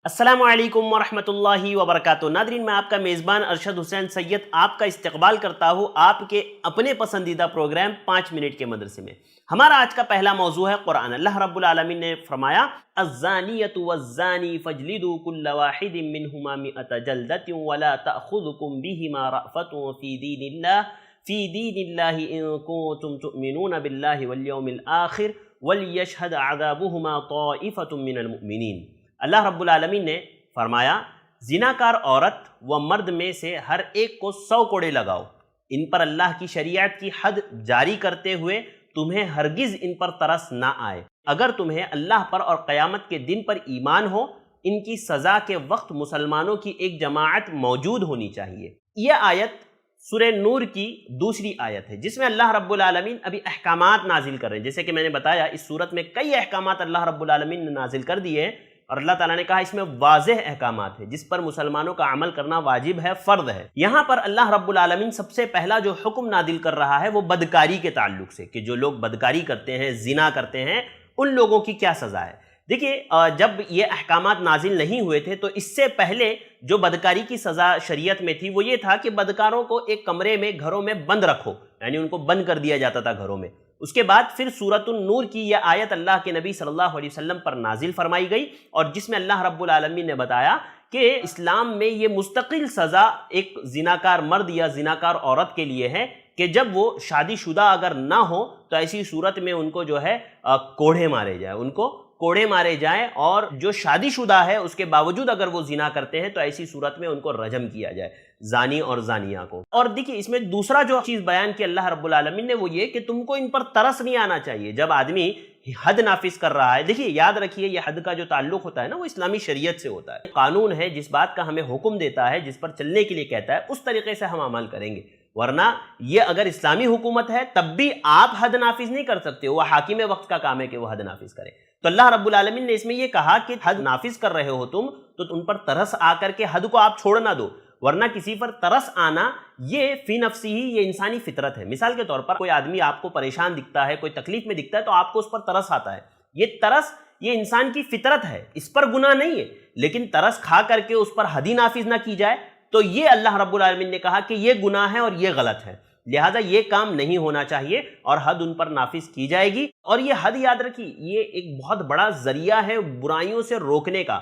अस्सलामु अलैकुम वरहमतुल्लाहि वबरकातुहू। नादरीन, मैं आपका मेज़बान अरशद हुसैन सैयद आपका इस्तकबाल करता हूँ आपके अपने पसंदीदा प्रोग्राम 5 मिनट के मदरसे में। हमारा आज का पहला मौजू है कुरान। अल्लाह रब्बुल आलमीन ने फरमाया, अज़्ज़ानियतु वज़्ज़ानी फजलिदू कुल्ल वाहिदिम मिनहुमा मिअता जल्दतिन वला तअख़ुज़ुकुम बिहिमा रअफ़तुन फ़ी दीनिल्लाहि इन कुन्तुम तुअमिनून बिल्लाहि वल यौमिल आखिर वलियशहद अज़ाबहुमा ताइफ़तुम मिनल मुअमिनीन। अल्लाह रब्बुल आलमीन ने फरमाया, जिनाकार औरत व मर्द में से हर एक को 100 कोड़े लगाओ। इन पर अल्लाह की शरीयत की हद जारी करते हुए तुम्हें हरगिज़ इन पर तरस ना आए। अगर तुम्हें अल्लाह पर और क़यामत के दिन पर ईमान हो, इनकी सज़ा के वक्त मुसलमानों की एक जमाअत मौजूद होनी चाहिए। यह आयत सूरह नूर की दूसरी आयत है, जिसमें अल्लाह रब्बुल आलमीन अभी अहकामात नाजिल कर रहे हैं। जैसे कि मैंने बताया, इस सूरत में कई अहकामात अल्लाह रब्बुल आलमीन ने नाजिल कर दिए हैं और अल्लाह ताला ने कहा इसमें वाज़ेह अहकामात है जिस पर मुसलमानों का अमल करना वाजिब है, फ़र्द है। यहाँ पर अल्लाह रब्बुल आलमीन सबसे पहला जो हुक्म नादिल कर रहा है वो बदकारी के ताल्लुक से, कि जो लोग बदकारी करते हैं, ज़िना करते हैं, उन लोगों की क्या सज़ा है। देखिए, जब ये अहकामात नाजिल नहीं हुए थे तो इससे पहले जो बदकारी की सज़ा शरीयत में थी वो ये था कि बदकारों को एक कमरे में, घरों में बंद रखो, यानी उनको बंद कर दिया जाता था घरों में। उसके बाद फिर सूरतुन नूर की यह आयत अल्लाह के नबी सल्लल्लाहु अलैहि वसल्लम पर नाजिल फरमाई गई और जिसमें अल्लाह रब्बुल आलमीन ने बताया कि इस्लाम में ये मुस्तकिल सज़ा एक जिनाकार मर्द या जिनाकार औरत के लिए है कि जब वो शादीशुदा अगर ना हो तो ऐसी सूरत में उनको जो है कोड़े मारे जाए, उनको कोड़े मारे जाएं, और जो शादीशुदा है उसके बावजूद अगर वो जिना करते हैं तो ऐसी सूरत में उनको रजम किया जाए, जानी और जानिया को। और देखिए, इसमें दूसरा जो चीज़ बयान की अल्लाह रब्बुल आलमीन ने वो ये कि तुमको इन पर तरस नहीं आना चाहिए जब आदमी हद नाफिज कर रहा है। देखिए, याद रखिए, ये हद का जो ताल्लुक होता है ना, वो इस्लामी शरीयत से होता है। कानून है, जिस बात का हमें हुक्म देता है, जिस पर चलने के लिए कहता है, उस तरीके से हम अमल करेंगे। वरना ये अगर इस्लामी हुकूमत है तब भी आप हद नाफिज नहीं कर सकते। वो हाकिम वक्त का काम है कि वो हद नाफिज करे। तो अल्लाह रब्बुल आलमीन ने इसमें ये कहा कि हद नाफिज कर रहे हो तुम, तो उन पर तरस आकर के हद को आप छोड़ ना दो, वरना किसी पर तरस आना ये फी नफ्सी ही ये इंसानी फितरत है। मिसाल के तौर पर कोई आदमी आपको परेशान दिखता है, कोई तकलीफ में दिखता है, तो आपको उस पर तरस आता है। ये तरस ये इंसान की फितरत है, इस पर गुनाह नहीं है, लेकिन तरस खा करके उस पर हद ही नाफिज ना की जाए तो ये अल्लाह रब्बुल आलमीन ने कहा कि ये गुनाह है और ये गलत है, लिहाजा ये काम नहीं होना चाहिए और हद उन पर नाफिज की जाएगी। और ये हद, याद रखिए, ये एक बहुत बड़ा जरिया है बुराइयों से रोकने का।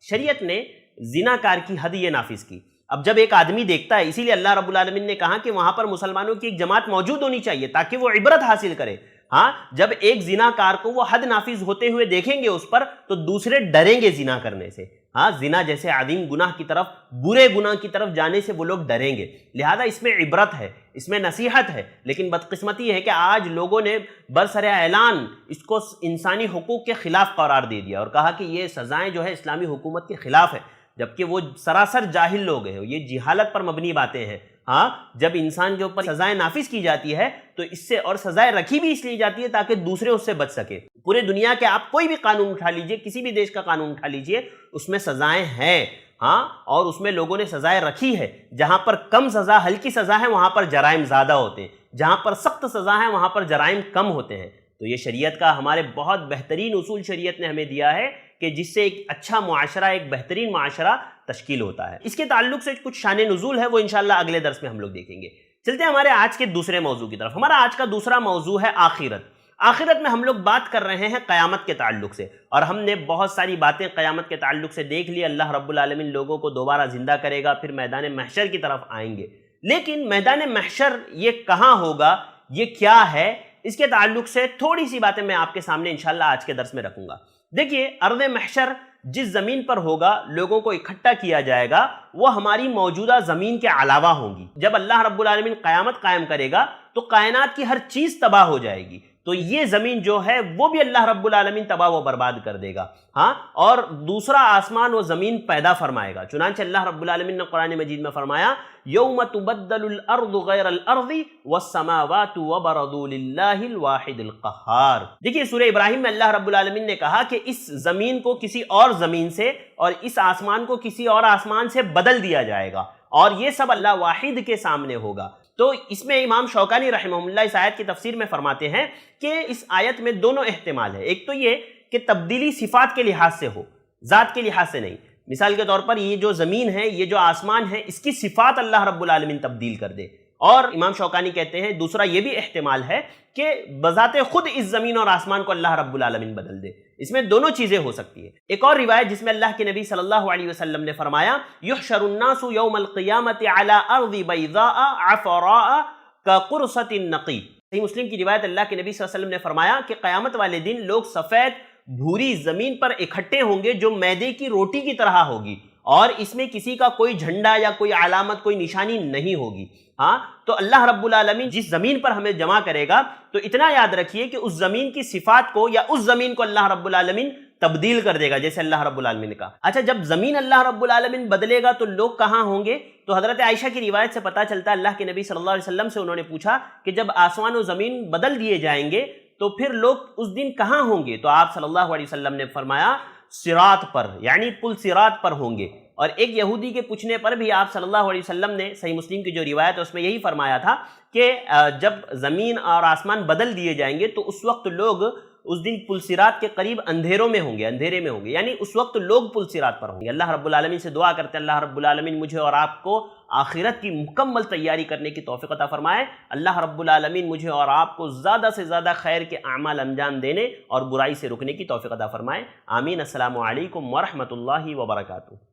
शरीयत ने जिनाकार की हद ये नाफिज की। अब जब एक आदमी देखता है, इसीलिए अल्लाह रब्बुल आलमीन ने कहा कि वहां पर मुसलमानों की एक जमात मौजूद होनी चाहिए ताकि वो इबरत हासिल करे। हाँ, जब एक जिनाकार को वो हद नाफिज होते हुए देखेंगे उस पर, तो दूसरे डरेंगे जिना करने से। हाँ, जिना जैसे आदिम गुनाह की तरफ, बुरे गुनाह की तरफ जाने से वो लोग डरेंगे। लिहाजा इसमें इबरत है, इसमें नसीहत है। लेकिन बदकिस्मती है कि आज लोगों ने बरसरे ऐलान इसको इंसानी हुकूक के खिलाफ करार दे दिया और कहा कि ये सजाएं जो है इस्लामी हुकूमत के खिलाफ है, जबकि वो सरासर जाहिल लोग हैं, ये जिहालत पर मबनी बातें हैं। हाँ, जब इंसान के ऊपर सजाएं नाफिज की जाती है तो इससे, और सजाएं रखी भी इसलिए जाती है ताकि दूसरे उससे बच सके। पूरे दुनिया के आप कोई भी कानून उठा लीजिए, किसी भी देश का कानून उठा लीजिए, उसमें सजाएं हैं। हाँ, और उसमें लोगों ने सजाएं रखी है। जहां पर कम सजा, हल्की सजा है, वहां पर जराइम ज्यादा होते हैं, जहां पर सख्त सजा है वहां पर जराइम कम होते हैं। तो ये शरीयत का हमारे बहुत बेहतरीन उसूल शरीयत ने हमें दिया है कि जिससे एक अच्छा मुआशरा, एक बेहतरीन मुआशरा तश्कील होता है। इसके ताल्लुक से कुछ शान नुज़ूल है, वो इंशाअल्लाह अगले दर्स में हम लोग देखेंगे। चलते हैं हमारे आज के दूसरे मौजू की तरफ। हमारा आज का दूसरा मौजू है आखिरत। आखिरत में हम लोग बात कर रहे हैं क़यामत के ताल्लुक से, और हमने बहुत सारी बातें क़यामत के ताल्लुक से देख ली। अल्लाह रब्बुल आलमीन लोगों को दोबारा जिंदा करेगा, फिर मैदान महशर की तरफ आएंगे। लेकिन मैदान महशर ये कहाँ होगा, ये क्या है, इसके ताल्लुक से थोड़ी सी बातें मैं आपके सामने इंशाअल्लाह आज के दर्स में रखूंगा। देखिए, अर्ज़ महशर जिस जमीन पर होगा, लोगों को इकट्ठा किया जाएगा, वो हमारी मौजूदा जमीन के अलावा होंगी। जब अल्लाह रब्बुल आलमीन क़यामत कायम करेगा तो कायनात की हर चीज तबाह हो जाएगी, तो ये जमीन जो है वो भी अल्लाह रब्बुल आलमीन तबाह व बर्बाद कर देगा। हाँ, और दूसरा आसमान व जमीन पैदा फरमाएगा। चुनांचे अल्लाह रब्बुल आलमीन ने कुरान मजीद में फरमाया, यौम तुबद्दलुल अर्दु गैरल अर्दि वस्समावातु वबरदू लिल्लाहिल वाहिदिल क़ह्हार। देखिए, सूरह इब्राहिम में अल्लाह रब्बुल आलमीन ने कहा कि इस जमीन को किसी और जमीन से और इस आसमान को किसी और आसमान से बदल दिया जाएगा, और ये सब अल्लाह वाहिद के सामने होगा। तो इसमें इमाम शौकानी रहमहुल्लाह इस आयत की तफसीर में फरमाते हैं कि इस आयत में दोनों एहतिमाल है। एक तो ये कि तब्दीली सिफात के लिहाज से हो, ज़ात के लिहाज से नहीं। مثال کے طور پر یہ جو زمین ہے، یہ جو آسمان ہے، اس کی صفات اللہ رب العالمین تبدیل کر دے۔ اور امام شوکانی کہتے ہیں دوسرا یہ بھی احتمال ہے کہ بذات خود اس زمین اور آسمان کو اللہ رب العالمین بدل دے۔ اس میں دونوں چیزیں ہو سکتی ہیں۔ ایک اور روایت جس میں اللہ کے نبی صلی اللہ علیہ وسلم نے فرمایا یحشر الناس یوم القیامت علی ارض بیضاء عفراء کقرصۃ النقی۔ صحیح مسلم کی روایت، اللہ کے نبی صلی اللہ علیہ وسلم نے فرمایا کہ قیامت والے دن لوگ سفید بھوری زمین پر اکٹھے ہوں گے جو میدے کی روٹی کی طرح ہوگی، اور اس میں کسی کا کوئی جھنڈا یا کوئی علامت، کوئی نشانی نہیں ہوگی۔ ہاں، تو اللہ رب العالمین جس زمین پر ہمیں جمع کرے گا تو اتنا یاد رکھیے کہ اس زمین کی صفات کو یا اس زمین کو اللہ رب العالمین تبدیل کر دے گا، جیسے اللہ رب العالمین نے کہا۔ اچھا، جب زمین اللہ رب العالمین بدلے گا تو لوگ کہاں ہوں گے؟ تو حضرت عائشہ کی روایت سے پتہ چلتا ہے اللہ کے نبی صلی اللہ علیہ وسلم سے انہوں نے پوچھا کہ جب آسمان و زمین بدل دیے جائیں گے تو پھر لوگ اس دن کہاں ہوں گے؟ تو آپ صلی اللہ علیہ وسلم نے فرمایا صراط پر، یعنی پل صراط پر ہوں گے۔ اور ایک یہودی کے پوچھنے پر بھی آپ صلی اللہ علیہ وسلم نے صحیح مسلم کی جو روایت ہے اس میں یہی فرمایا تھا کہ جب زمین اور آسمان بدل دیے جائیں گے تو اس وقت لوگ اس دن پل صراط کے قریب اندھیرے میں ہوں گے، یعنی اس وقت لوگ پل صراط پر ہوں گے۔ اللہ رب العالمین سے دعا کرتے ہیں اللہ رب العالمین مجھے اور آپ کو آخرت کی مکمل تیاری کرنے کی توفیق عطا فرمائے۔ اللہ رب العالمین مجھے اور آپ کو زیادہ سے زیادہ خیر کے اعمال انجام دینے اور برائی سے رکنے کی توفیق عطا فرمائے۔ آمین۔ السلام علیکم ورحمۃ اللہ وبرکاتہ۔